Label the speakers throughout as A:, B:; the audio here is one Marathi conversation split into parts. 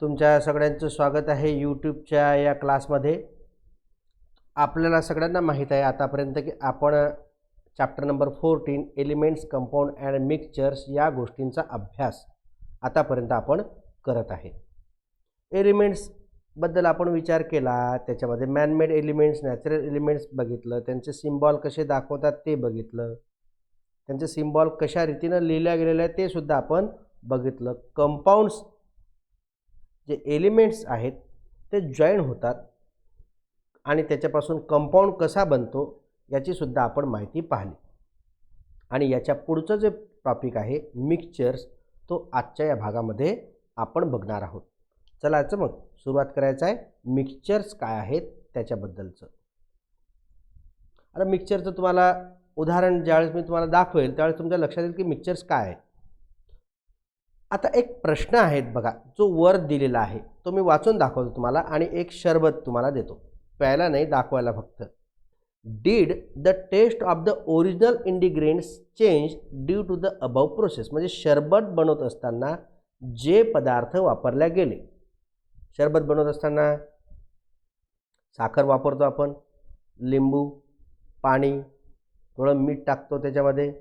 A: तुमच्या सगळ्यांचं स्वागत आहे यूट्यूबच्या या क्लासमध्ये. आपल्याला सगळ्यांना माहीत आहे आतापर्यंत की आपण chapter number 14 elements, compound and mixtures या गोष्टींचा अभ्यास आतापर्यंत आपण करत आहे. एलिमेंट्सबद्दल आपण विचार केला, त्याच्यामध्ये मॅनमेड एलिमेंट्स, नॅचरल एलिमेंट्स बघितलं, त्यांचे सिम्बॉल कसे दाखवतात ते बघितलं, त्यांचे सिम्बॉल कशा रीतीनं लिहिल्या गेलेले आहेत ते सुद्धा आपण बघितलं. कंपाऊंड्स जे एलिमेंट्स आहेत ते जॉईन होतात आणि त्याच्यापासून कंपाऊंड कसा बनतो याची सुद्धा आपण माहिती पाहिली. आणि याच्या पुढचं जे टॉपिक आहे मिक्सचर्स, तो आजच्या या भागामध्ये आपण बघणार आहोत. चला आजचं मग सुरुवात करायचं आहे मिक्सचर्स काय आहेत त्याच्याबद्दलचं. आता मिक्सचरचं तुम्हाला उदाहरण ज्यावेळेस मी तुम्हाला दाखवेल त्यावेळेस तुमच्या लक्षात येईल की मिक्सचर्स काय आहे. आता एक प्रश्न आहे बघा, जो वर दिलेला आहे तो मी वाचून दाखवतो तुम्हाला आणि एक शरबत तुम्हाला देतो, प्यायला नाही दाखवायला फक्त. Did the taste of the original ingredients change due to the above process. म्हणजे शरबत बनवत असताना जे पदार्थ वापरले गेले, शरबत बनवत असताना साखर वापरतो आपण, लिंबू, पाणी, थोडं मीठ टाकतो त्याच्यामध्ये,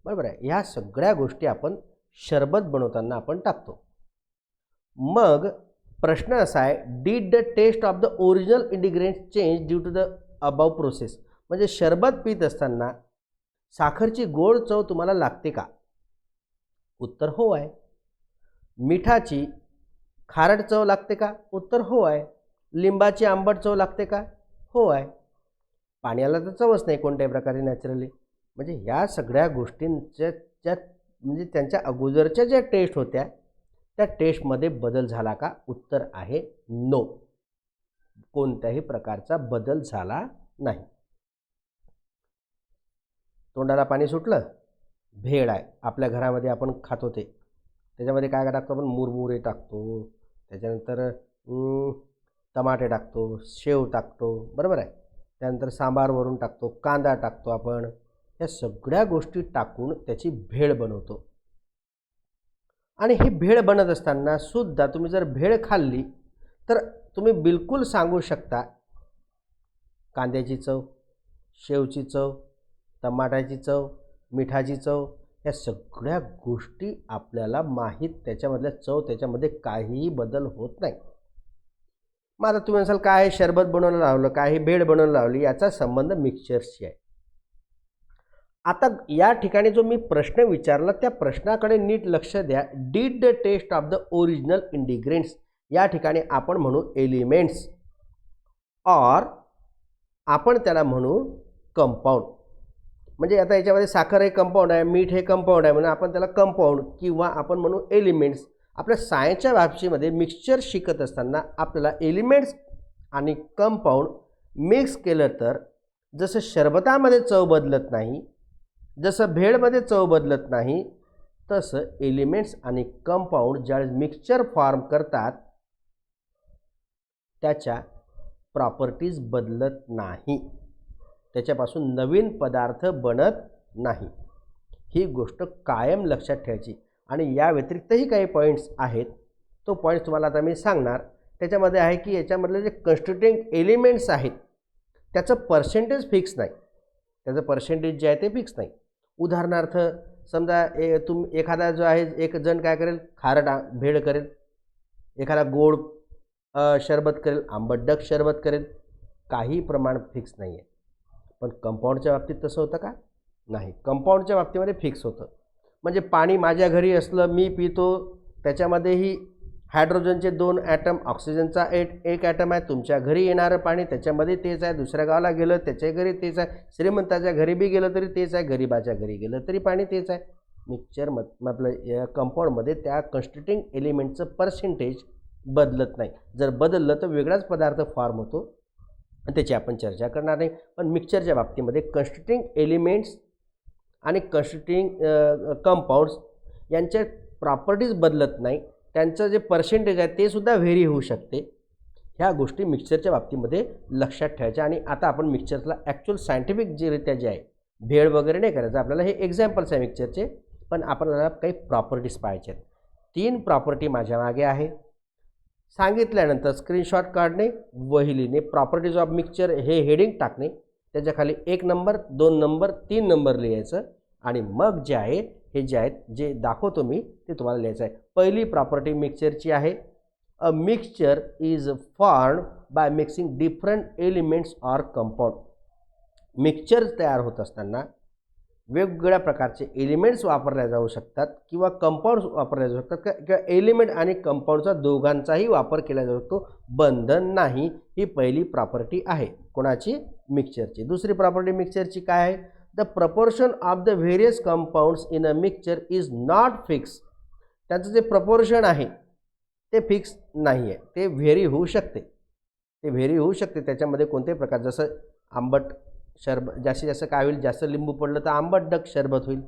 A: बरोबर आहे. ह्या सगळ्या गोष्टी आपण शरबत बनवताना आपण टाकतो. मग प्रश्न असा आहे, did the taste of the original ingredients change due to the above process. म्हणजे शरबत पीत असताना साखरची गोड चव तुम्हाला लागते का? उत्तर हो आहे. मिठाची खारट चव लागते का? उत्तर हो आहे. लिंबाची आंबट चव लागते का? हो आहे. पाण्याला तर चवच नाही कोणत्याही प्रकारे नॅचरली. म्हणजे ह्या सगळ्या गोष्टींच्या म्हणजे त्यांच्या अगोदरच्या ज्या टेस्ट होत्या त्या टेस्टमध्ये बदल झाला का? उत्तर आहे नो. कोणत्याही प्रकारचा बदल झाला नाही. तोंडाला पाणी सुटलं, भेळ आहे आपल्या घरामध्ये आपण खातो ते, त्याच्यामध्ये काय काय टाकतो आपण? मुरमुरे टाकतो, त्याच्यानंतर टमाटे टाकतो, शेव टाकतो, बरोबर आहे. त्यानंतर सांबार वरून टाकतो, कांदा टाकतो आपण. या सगळ्या गोष्टी टाकून त्याची भेळ बनवतो. आणि ही भेळ बनत असताना सुद्धा तुम्ही जर भेळ खाल्ली तर तुम्ही बिलकुल सांगू शकता कांद्याची चव, शेवची चव, टमाट्याची चव, मिठाची चव, या सगळ्या गोष्टी आपल्याला माहीत, त्याच्यामधल्या चव, त्याच्यामध्ये काहीही बदल होत नाही. मग आता तुम्ही म्हणाल काय शरबत बनवलं लावलं, काही भेळ बनवलं लावली, याचा संबंध मिक्सचर्सशी आहे. आता या ठिकाणी जो मी प्रश्न विचारला त्या प्रश्नाकडे नीट लक्ष द्या. Did the taste of the original ingredients, या ठिकाणी आपण म्हणू एलिमेंट्स ऑर आपण त्याला म्हणू कंपाऊंड. म्हणजे आता याच्यामध्ये साखर हे कंपाऊंड आहे, मीठ हे कंपाऊंड आहे, म्हणून आपण त्याला कंपाऊंड किंवा आपण म्हणू एलिमेंट्स. आपल्या सायन्सच्या भाषेमध्ये मिक्सचर शिकत असताना आपल्याला एलिमेंट्स आणि कंपाऊंड मिक्स केलं तर जसं शरबतामध्ये चव बदलत नाही, जसं भेळमध्ये चव बदलत नाही, तसं एलिमेंट्स आणि कंपाऊंड ज्यावेळेस मिक्सचर फॉर्म करतात त्याच्या प्रॉपर्टीज बदलत नाही, त्याच्यापासून नवीन पदार्थ बनत नाही. ही गोष्ट कायम लक्षात ठेवायची. आणि या व्यतिरिक्तही काही पॉईंट्स आहेत, तो पॉईंट्स तुम्हाला आता मी सांगणार. त्याच्यामध्ये आहे की याच्यामधले जे कन्स्टिट्यूटिंग एलिमेंट्स आहेत त्याचं पर्सेंटेज फिक्स नाही, त्याचं पर्सेंटेज जे आहे ते फिक्स नाही. उदाहरणार्थ समजा एखादा जो आहे, एक जण काय करेल, खारट भेळ करेल, एखादा गोड शरबत करेल, आंबटडक शरबत करेल, काही प्रमाण फिक्स नाही आहे. पण कंपाऊंडच्या बाबतीत तसं होतं का? नाही. कंपाऊंडच्या बाबतीमध्ये फिक्स होतं. म्हणजे पाणी माझ्या घरी असलं, मी पितो, त्याच्यामध्येही हायड्रोजनचे 2 ॲटम, ऑक्सिजनचा एक ॲटम आहे. तुमच्या घरी येणारं पाणी त्याच्यामध्ये तेच आहे, दुसऱ्या गावाला गेलं त्याच्या घरी तेच आहे, श्रीमंताच्या घरी बी गेलं तरी तेच आहे, गरिबाच्या घरी गेलं तरी पाणी तेच आहे. मिक्सचर या कंपाऊंडमध्ये त्या कन्स्टिट्यूटिंग एलिमेंटचं पर्सेंटेज बदलत नाही. जर बदललं तर वेगळाच पदार्थ फॉर्म होतो, त्याची आपण चर्चा करणार नाही. पण मिक्सचरच्या बाबतीमध्ये कन्स्टिट्यूटिंग एलिमेंट्स आणि कन्स्टिट्यूटिंग कंपाऊंड्स यांच्या प्रॉपर्टीज बदलत नाही, त्यांचं जे पर्सेंटेज आहे ते सुद्धा व्हेरी होऊ शकते. ह्या गोष्टी मिक्सचरच्या बाबतीमध्ये लक्षात ठेवायच्या. आणि आता आपण मिक्सचरला ॲक्च्युअल सायंटिफिक जे रित्या जे आहे, भेळ वगैरे नाही करायचं आपल्याला, हे एक्झाम्पल्स आहे मिक्सचरचे, पण आपल्याला काही प्रॉपर्टीज पाहायचे आहेत. 3 प्रॉपर्टी माझ्या मागे आहे. सांगितल्यानंतर स्क्रीनशॉट काढणे, वही लिहिणे, प्रॉपर्टीज ऑफ मिक्सचर हे हेडिंग टाकणे, त्याच्या खाली 1 नंबर 2 नंबर 3 नंबर लिहायचं आणि मग जे आहे हे जे आहेत जे दाखवतो मी ते तुम्हाला लिहायचं आहे. पहिली प्रॉपर्टी मिक्सचरची आहे, a mixture is formed by mixing different elements or compound. Mixture तयार होत असताना वेगवेगळ्या प्रकारचे एलिमेंट्स वापरले जाऊ शकतात किंवा कंपाऊंड्स वापरले जाऊ शकतात किंवा एलिमेंट आणि कंपाऊंडचा दोघांचाही वापर केला जाऊ शकतो, बंधन नाही. ही पहिली प्रॉपर्टी आहे कोणाची? मिक्सचरची. दुसरी प्रॉपर्टी मिक्सचरची काय आहे? The proportion of the various compounds in a mixture is not fix. त्याचं जे प्रपोर्शन आहे ते फिक्स नाही आहे, ते व्हेरी होऊ शकते. त्याच्यामध्ये कोणत्याही प्रकार, जसं आंबट जास्तीत जास्त काय होईल, जास्त लिंबू पडलं तर आंबटडक शरबत होईल,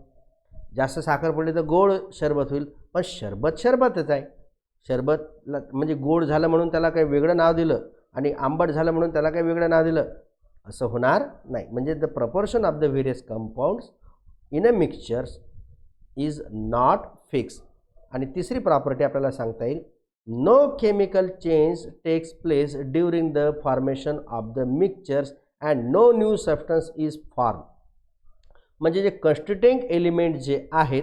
A: जास्त साखर पडली तर गोड शरबत होईल. पण शरबतच आहे. शरबतला म्हणजे गोड झालं म्हणून त्याला काही वेगळं नाव दिलं आणि आंबट झालं म्हणून त्याला काही वेगळं नाव दिलं असं होणार नाही. म्हणजे the proportion of the various compounds in a mixtures is not fix. आणि तिसरी प्रॉपर्टी आपल्याला सांगता येईल, no chemical change takes place during the formation of the mixtures and no new substance is form. म्हणजे जे कन्स्टिट्यूटिंग एलिमेंट जे आहेत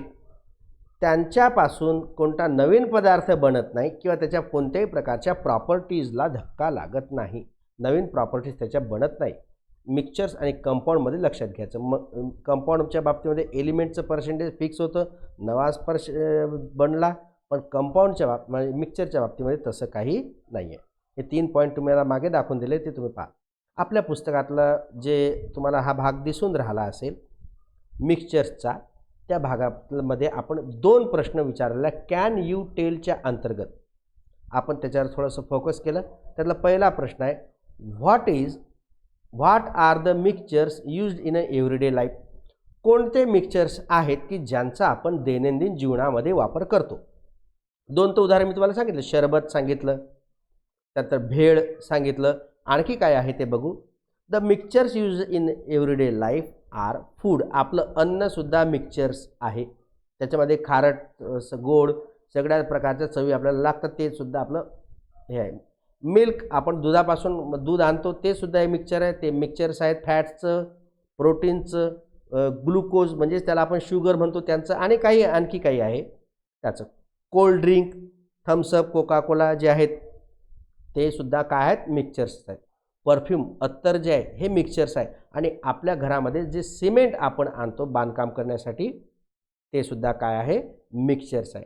A: त्यांच्यापासून कोणता नवीन पदार्थ बनत नाही किंवा त्याच्या कोणत्याही प्रकारच्या प्रॉपर्टीजला धक्का लागत नाही, नवीन प्रॉपर्टीज त्याच्या बनत नाही. मिक्सचर्स आणि कंपाऊंडमध्ये लक्षात घ्यायचं. मग कंपाऊंडच्या बाबतीमध्ये एलिमेंटचं पर्सेंटेज फिक्स होतं, नवाच बनला. पण कंपाऊंडच्या म्हणजे मिक्सचरच्या बाबतीमध्ये तसं काही नाही आहे. हे 3 पॉईंट तुम्हाला मागे दाखवून दिले, ते तुम्ही पहा. आपल्या पुस्तकातलं जे तुम्हाला हा भाग दिसून राहिला असेल मिक्सचर्सचा, त्या भागामध्ये आपण 2 प्रश्न विचारलेला कॅन यू टेलच्या अंतर्गत आपण त्याच्यावर थोडंसं फोकस केलं. त्यातला पहिला प्रश्न आहे, what are the mixtures used in a everyday life. कोणते मिक्सचर्स आहेत की ज्यांचा आपण दैनंदिन जीवनामध्ये वापर करतो. 2 तर उदाहरण मी तुम्हाला सांगितलं, शरबत सांगितलं, त्यानंतर भेळ सांगितलं. आणखी काय आहे ते बघू. The mixtures use in everyday life are food. आपलं अन्नसुद्धा मिक्सचर्स आहे. त्याच्यामध्ये खारट गोड सगळ्या प्रकारच्या चवी आपल्याला लागतात, ते सुद्धा आपलं हे आहे. मिल्क, आपण दुधापासून दूध आणतो, ते सुद्धा हे मिक्सचर आहे. ते मिक्सचर्स आहेत फॅट्सचं, प्रोटीनचं, ग्लुकोज म्हणजे त्याला आपण शुगर म्हणतो त्यांचं, आणि आणखी काही आहे त्याचं. Cold drink, Thums Up, Coca Cola जे आहेत ते सुद्धा काय आहेत? मिक्सचर्स आहेत. परफ्यूम, अत्तर जे आहे हे मिक्सचर्स आहे. आणि आपल्या घरामध्ये जे सिमेंट आपण आणतो बांधकाम करण्यासाठी ते सुद्धा काय आहे? मिक्सचर्स आहे.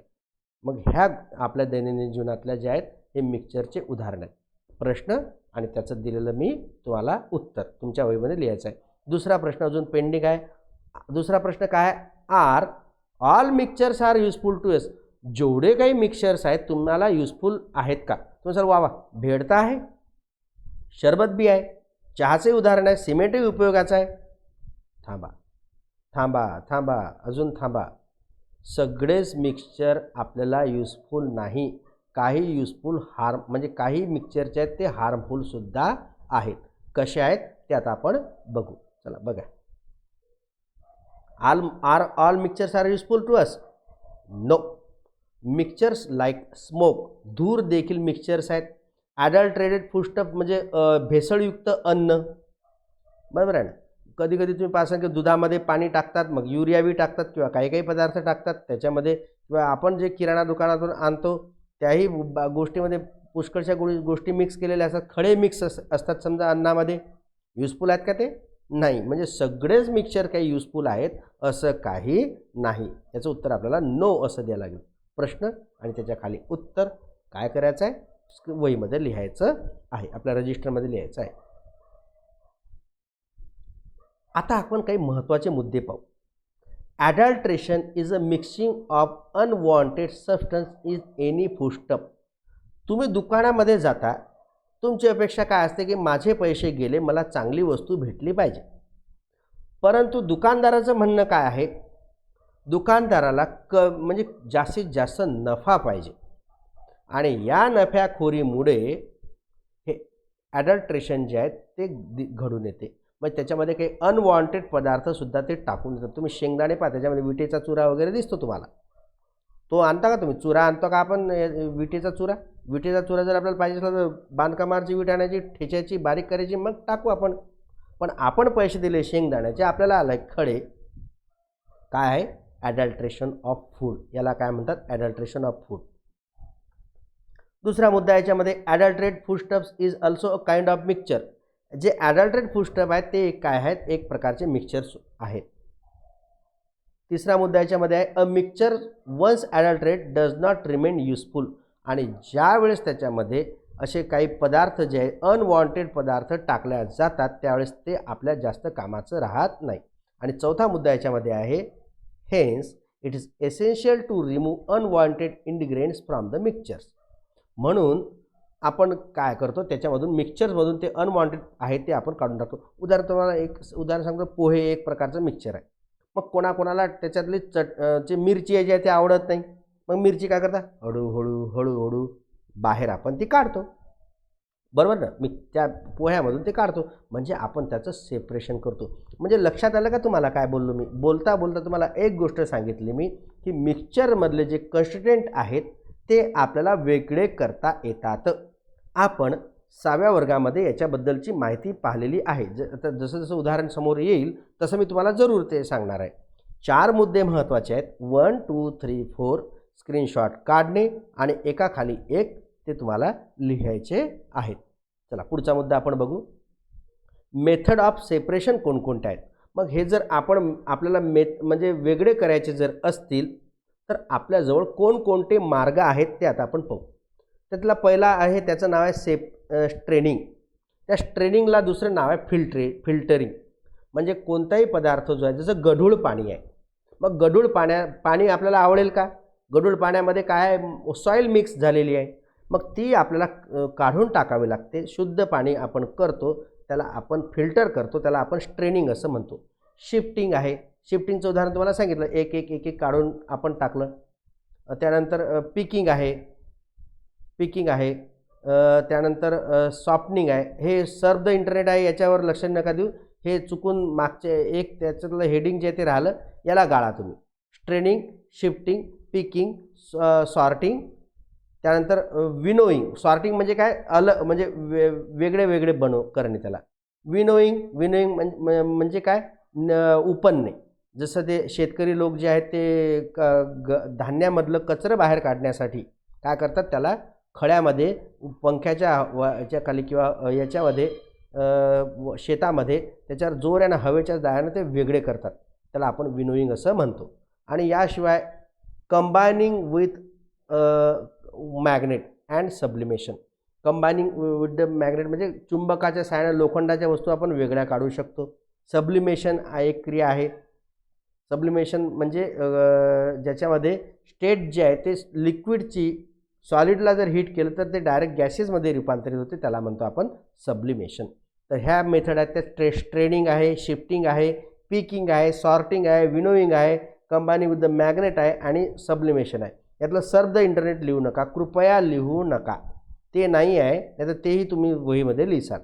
A: मग ह्या आपल्या दैनंदिन जीवनातल्या ज्या आहेत हे मिक्सचरचे उदाहरण आहेत. प्रश्न आणि त्याचं दिलेलं मी तुम्हाला उत्तर तुमच्या वहीमध्ये लिहायचं आहे. दुसरा प्रश्न अजून पेंडिंग आहे. दुसरा प्रश्न काय आहे? Are all mixtures are useful to us. जेवढे काही मिक्सचर्स आहेत तुम्हाला युजफुल आहेत का? तुम्ही सर वा भेळ तर आहे, शरबत बी आहे, चहाचे उदाहरण आहे, सिमेंटही उपयोगाचं आहे. थांबा, अजून थांबा. सगळेच मिक्सचर आपल्याला युजफुल नाही. काही युजफुल म्हणजे काही मिक्सचरचे आहेत ते हार्मफुल सुद्धा आहेत. कसे आहेत ते आता आपण बघू. चला बघा. All mixtures are useful to us? No. Mixtures like smoke, धूर देखील मिक्सचर्स आहेत. ॲडल्ट्रेटेड फूडस्टफ म्हणजे भेसळयुक्त अन्न, बरोबर आहे ना. कधी कधी तुम्ही पाहसाल की दुधामध्ये पाणी टाकतात, मग युरिया बी टाकतात किंवा काही पदार्थ टाकतात त्याच्यामध्ये, किंवा आपण जे किराणा दुकानातून आणतो त्याही गोष्टीमध्ये पुष्कळशा गोष्टी मिक्स केलेल्या असतात, खडे मिक्स असतात समजा अन्नामध्ये. युजफुल आहेत का ते? नाही. म्हणजे सगळेच मिक्सचर काही युजफुल आहेत असं काही नाही. याचं उत्तर आपल्याला नो असं द्यावं लागेल. प्रश्न आणि त्याच्या खाली उत्तर काय करायचं आहे? वहीमध्ये लिहायचं आहे, आपल्या रजिस्टरमध्ये लिहायचं आहे. आता आपण काही महत्त्वाचे मुद्दे पाहू. Adulteration is a mixing of unwanted substance is any foodstuff. तुम्ही दुकानामध्ये जाता, तुमची अपेक्षा काय असते की माझे पैसे गेले, मला चांगली वस्तू भेटली पाहिजे. परंतु दुकानदाराचं म्हणणं काय आहे? दुकानदाराला म्हणजे जास्तीत जास्त नफा पाहिजे आणि या नफ्याखोरीमुळे हे ॲडल्ट्रेशन जे आहेत ते घडून येते. मग त्याच्यामध्ये काही अनवॉन्टेड पदार्थसुद्धा ते टाकून देतात. तुम्ही शेंगदाणे पहा, त्याच्यामध्ये विटेचा चुरा वगैरे दिसतो तुम्हाला. तो आणता का तुम्ही? चुरा आणतो का आपण? विटेचा चुरा. विटेचा चुरा जर आपल्याला पाहिजे असला तर बांधकामाची वीट आणायची, ठेचायची, बारीक करायची, मग टाकू आपण. पण आपण पैसे दिले शेंगदाण्याचे, आपल्याला आलाय खडे. काय आहे? Adulteration of food. याला काय म्हणतात? Adulteration of food. दुसरा मुद्दा याच्यामध्ये, adulterate foodstuffs is also a kind of mixture. जे ॲडल्ट्रेट फूडस्टफ आहेत ते काय आहेत? एक प्रकारचे मिक्सचर्स आहेत. तिसरा मुद्दा याच्यामध्ये आहे, a mixture once adulterate does not remain useful. आणि ज्या वेळेस त्याच्यामध्ये असे काही पदार्थ जे आहे अनवॉन्टेड पदार्थ टाकल्या जातात त्यावेळेस ते आपल्या जास्त कामाचं राहत नाही. आणि चौथा मुद्दा याच्यामध्ये आहे, hence it is essential to remove unwanted ingredients from the mixtures. म्हणून आपण काय करतो, त्याच्यामधून मिक्सचर्समधून ते अनवॉन्टेड आहे ते आपण काढून टाकतो. तुम्हाला एक उदाहरण सांगतो, पोहे एक प्रकारचं मिक्सचर आहे. मग कोणाकोणाला त्याच्यातली जे मिरची आहे जी आहे ते आवडत नाही. मग मिरची काय करता? हळूहळू हळूहळू बाहेर आपण ती काढतो, बरोबर ना? त्या पोह्यामधून ते काढतो. म्हणजे आपण त्याचं सेपरेशन करतो. म्हणजे लक्षात आलं का तुम्हाला काय बोललो मी? बोलता बोलता तुम्हाला एक गोष्ट सांगितली मी, की मिक्सचरमधले जे कन्स्टिट्यूएंट आहेत ते आपल्याला वेगळे करता येतात. आपण 6व्या वर्गामध्ये याच्याबद्दलची माहिती पाहिलेली आहे. आता जसं जसं उदाहरण समोर येईल तसं मी तुम्हाला जरूर ते सांगणार आहे. 4 मुद्दे महत्त्वाचे आहेत. 1, 2, 3, 4 स्क्रीनशॉट काढणे आणि एकाखाली एक ते तुम्हाला लिहायचे आहेत. चला पुढचा मुद्दा आपण बघू. मेथड ऑफ सेपरेशन कोणकोणते आहेत? मग हे जर आपल्याला म्हणजे वेगळे करायचे जर असतील तर आपल्याजवळ कोणकोणते मार्ग आहेत ते आता आपण पाहू. त्यातला पहिला आहे, त्याचं नाव आहे स्ट्रेनिंग. त्या स्ट्रेनिंगला दुसरं नाव आहे फिल्टरिंग. म्हणजे कोणताही पदार्थ जो आहे, जसं गढूळ पाणी आहे, मग गढूळ पाणी आपल्याला आवडेल का? गढूळ पाण्यामध्ये काय आहे? सॉईल मिक्स झालेली आहे. मग ती आपल्याला काढून टाकावी लागते. शुद्ध पाणी आपण करतो त्याला आपण फिल्टर करतो, त्याला आपण स्ट्रेनिंग असं म्हणतो. शिफ्टिंग आहे. शिफ्टिंगचं उदाहरण तुम्हाला सांगितलं, एक एक एक एक काढून आपण टाकलं. त्यानंतर पिकिंग आहे. त्यानंतर सॉफ्टनिंग आहे. हे सर्व द इंटरनेट आहे, याच्यावर लक्ष नका देऊ. हे चुकून मागचे एक त्याच्यातलं हेडिंग जे ते राहिलं याला गाळा तुम्ही. स्ट्रेनिंग, शिफ्टिंग, पिकिंग, सॉर्टिंग, त्यानंतर विनोईंग. सॉर्टिंग म्हणजे काय? म्हणजे वेगळे वेगळे करणे त्याला. विनोईंग म्हणजे काय? उपणणे. जसं ते शेतकरी लोक जे आहेत ते धान्यामधलं कचरं बाहेर काढण्यासाठी काय करतात? त्याला खळ्यामध्ये पंख्याच्या याच्या खाली किंवा याच्यामध्ये शेतामध्ये त्याच्यावर जोरानं हवेच्या दायानं ते वेगळे करतात. त्याला आपण विनोईंग असं म्हणतो. आणि याशिवाय combining with magnet and sublimation. Combining with the magnet म्हणजे चुंबकाच्या सहाय्याने लोखंडाच्या वस्तू आपण वेगळ्या काढू शकतो. सब्लिमेशन हा एक क्रिया आहे. सब्लिमेशन म्हणजे ज्याच्यामध्ये स्टेट जे आहे ते लिक्विडची सॉलिडला जर हीट केलं तर ते डायरेक्ट गॅसेसमध्ये रूपांतरित होते, त्याला म्हणतो आपण सब्लिमेशन. तर ह्या मेथड आहेत त्या स्ट्रेनिंग आहे, शिफ्टिंग आहे, पिकिंग आहे, सॉर्टिंग आहे, विनोईंग आहे, कंबायनिंग विथ द मॅग्नेट आहे आणि सब्लिमेशन आहे. यातलं सर्व द इंटरनेट लिहू नका, कृपया लिहू नका. ते नाही आहे, नाहीतर तेही तुम्ही वहीमध्ये लिहिसाल.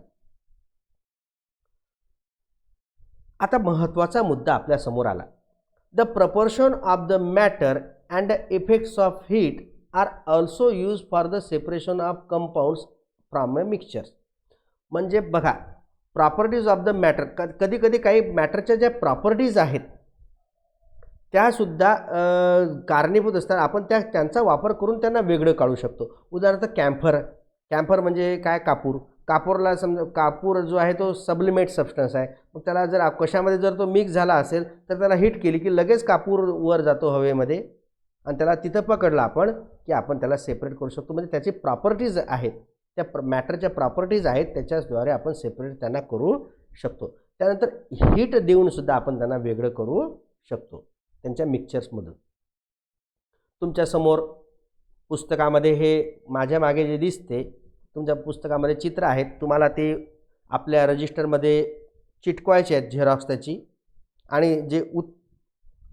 A: आता महत्त्वाचा मुद्दा आपल्या समोर आला. The proportion of the matter and the effects of heat are also use for the separation of compounds from a mixtures. म्हणजे बघा, प्रॉपर्टीज ऑफ द मॅटर, कधी कधी काही मॅटरच्या ज्या प्रॉपर्टीज आहेत त्यासुद्धा कारणीभूत असतात. आपण त्यांचा वापर करून त्यांना वेगळं काढू शकतो. उदाहरणार्थ कॅम्फर म्हणजे काय? कापूरला समजा कापूर जो आहे तो सब्लिमेट सबस्टन्स आहे. मग त्याला जर कशामध्ये जर तो मिक्स झाला असेल तर त्याला हीट केली की लगेच कापूर वर जातो हवेमध्ये आणि त्याला तिथं पकडलं आपण की आपण त्याला सेपरेट करू शकतो. म्हणजे त्याची प्रॉपर्टीज आहेत, त्या मॅटरच्या प्रॉपर्टीज आहेत, त्याच्याद्वारे आपण सेपरेट त्यांना करू शकतो. त्यानंतर हीट देऊनसुद्धा आपण त्यांना वेगळं करू शकतो त्यांच्या मिक्सचर्समधून. तुमच्यासमोर पुस्तकामध्ये हे माझ्या मागे जे दिसते, तुमच्या पुस्तकामध्ये चित्र आहेत, तुम्हाला ते आपल्या रजिस्टरमध्ये चिटकवायचे आहेत, झेरॉक्स त्याची. आणि जे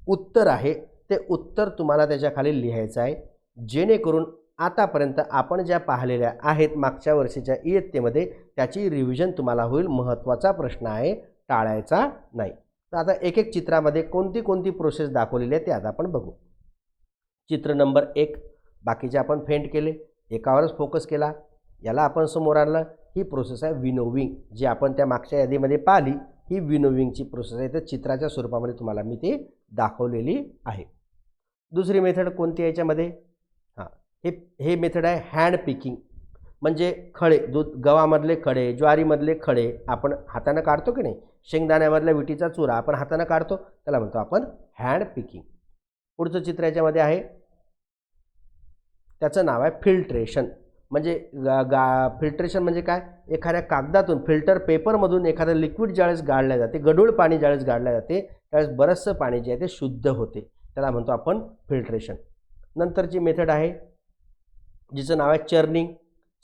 A: उत्तर आहे ते उत्तर तुम्हाला त्याच्याखाली लिहायचं आहे, जेणेकरून आतापर्यंत आपण ज्या पाहिलेल्या आहेत मागच्या वर्षीच्या इयत्तेमध्ये त्याची रिव्हिजन तुम्हाला होईल. महत्त्वाचा प्रश्न आहे, टाळायचा नाही. तर आता एक एक चित्रामध्ये कोणती कोणती प्रोसेस दाखवलेली आहे ते आता आपण बघू. चित्र नंबर 1, बाकीचे आपण फेंट केले, एकावरच फोकस केला, याला आपण समोर आणलं. ही प्रोसेस आहे विनोविंग, जी आपण त्या मागच्या यादीमध्ये पाहिली. ही विनोविंगची प्रोसेस आहे, तर चित्राच्या स्वरूपामध्ये तुम्हाला मी ती दाखवलेली आहे. दुसरी मेथड कोणती याच्यामध्ये? हां, हे मेथड आहे हँड पिकिंग. म्हणजे खडे, गव्हामधले खडे, ज्वारीमधले खडे आपण हातानं काढतो की नाही, शेंगदाण्यामधल्या विटीचा चुरा आपण हातानं काढतो, त्याला म्हणतो आपण हँड पिकिंग. पुढचं चित्र याच्यामध्ये आहे, त्याचं नाव आहे फिल्ट्रेशन. म्हणजे फिल्ट्रेशन म्हणजे काय? एखाद्या कागदातून, फिल्टर पेपरमधून एखादं लिक्विड ज्यावेळेस गाळलं जाते, गढूळ पाणी ज्यावेळेस गाळलं जाते, त्यावेळेस बरंचसं पाणी जे आहे ते शुद्ध होते, त्याला म्हणतो आपण फिल्ट्रेशन. नंतरची मेथड आहे जिचं नाव आहे चर्निंग.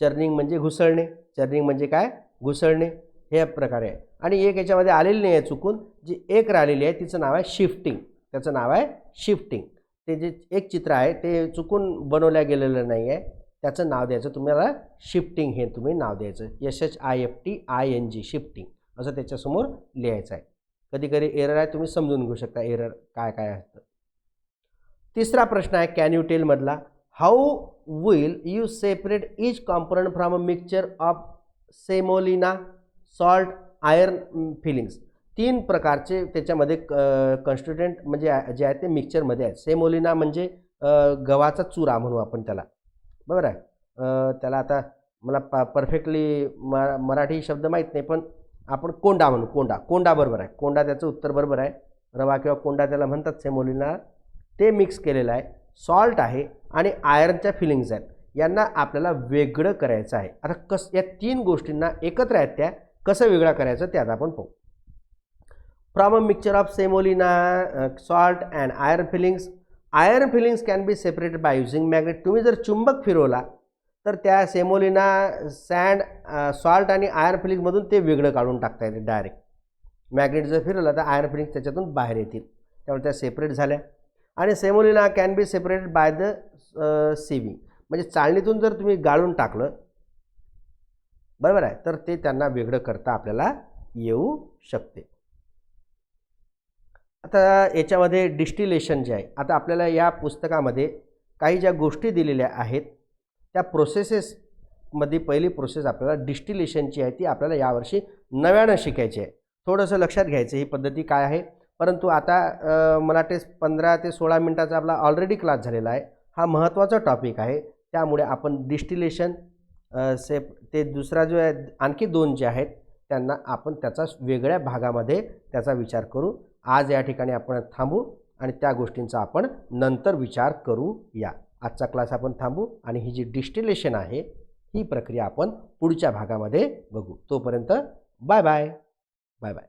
A: चर्निंग म्हणजे घुसळणे. चर्निंग म्हणजे काय? घुसळणे. हे प्रकारे आहे. आणि एक याच्यामध्ये आलेली नाही आहे चुकून, जी एक राहिलेली आहे तिचं नाव आहे शिफ्टिंग. त्याचं नाव आहे शिफ्टिंग. ते जे एक चित्र आहे ते चुकून बनवल्या गेलेलं नाही आहे, त्याचं नाव द्यायचं तुम्हाला शिफ्टिंग, हे तुम्ही नाव द्यायचं. SHIFTING, शिफ्टिंग असं त्याच्यासमोर लिहायचं आहे. कधी कधी एरर आहे, तुम्ही समजून घेऊ शकता एरर काय काय असतं. तिसरा प्रश्न आहे कॅन यू टेल मधला. How will you separate each component from a mixture of semolina, salt, iron filings. 3 प्रकारचे त्याच्यामध्ये कन्स्टिट्युएंट म्हणजे जे आहे ते मिक्सचरमध्ये आहेत. सेमोलिना म्हणजे गव्हाचा चुरा म्हणू आपण त्याला, बरोबर आहे. त्याला आता मला परफेक्टली मराठी शब्द माहीत नाही, पण आपण कोंडा म्हणू. कोंडा बरोबर आहे. कोंडा त्याचं उत्तर बरोबर आहे. रवा किंवा कोंडा त्याला म्हणतात सेमोलिना. ते मिक्स केलेलं आहे. सॉल्ट आहे आणि आयर्नच्या फिलिंग्स आहेत. यांना आपल्याला वेगळं करायचं आहे. आता या 3 गोष्टींना एकत्र आहेत, त्या कसं वेगळं करायचं ते आता आपण पाहू. From a mixture of semolina, salt and iron filings. Iron filings can be separated by using magnet. तुम्ही जर चुंबक फिरवला तर त्या सेमोलिना, सँड, सॉल्ट आणि आयर्न फिलिंगमधून ते वेगळं काढून टाकता येते डायरेक्ट. मॅग्नेट जर फिरवलं तर आयर्न फिलिंग्स त्याच्यातून बाहेर येतील, त्यामुळे त्या सेपरेट झाल्या. आणि semolina can be separated by the sieving. म्हणजे चाळणीतून जर तुम्ही गाळून टाकलं, बरोबर आहे, तर ते त्यांना वेगळं करता आपल्याला येऊ शकते. आता याच्यामध्ये डिस्टिलेशन जे आहे, आता आपल्याला या पुस्तकामध्ये काही ज्या गोष्टी दिलेल्या आहेत त्या प्रोसेसेसमध्ये पहिली प्रोसेस आपल्याला डिस्टिलेशनची आहे, ती आपल्याला यावर्षी नव्यानं शिकायची आहे. थोडंसं लक्षात घ्यायचं ही पद्धती काय आहे. परंतु आता मला वाटते 15 ते 16 मिनटाचा आपला ऑलरेडी क्लास झालेला आहे. हा महत्त्वाचा टॉपिक आहे, त्यामुळे आपण डिस्टिलेशन ते दुसरा जो आहे, आणखी 2 जे आहेत त्यांना आपण त्याचा वेगळ्या भागामध्ये त्याचा विचार करू. आज या ठिकाणी आपण थांबू आणि त्या गोष्टींचा आपण नंतर विचार करूया. आजचा क्लास आपण थांबू आणि ही जी डिस्टिलेशन आहे ही प्रक्रिया आपण पुढच्या भागामध्ये बघू. तोपर्यंत बाय बाय. Bye bye.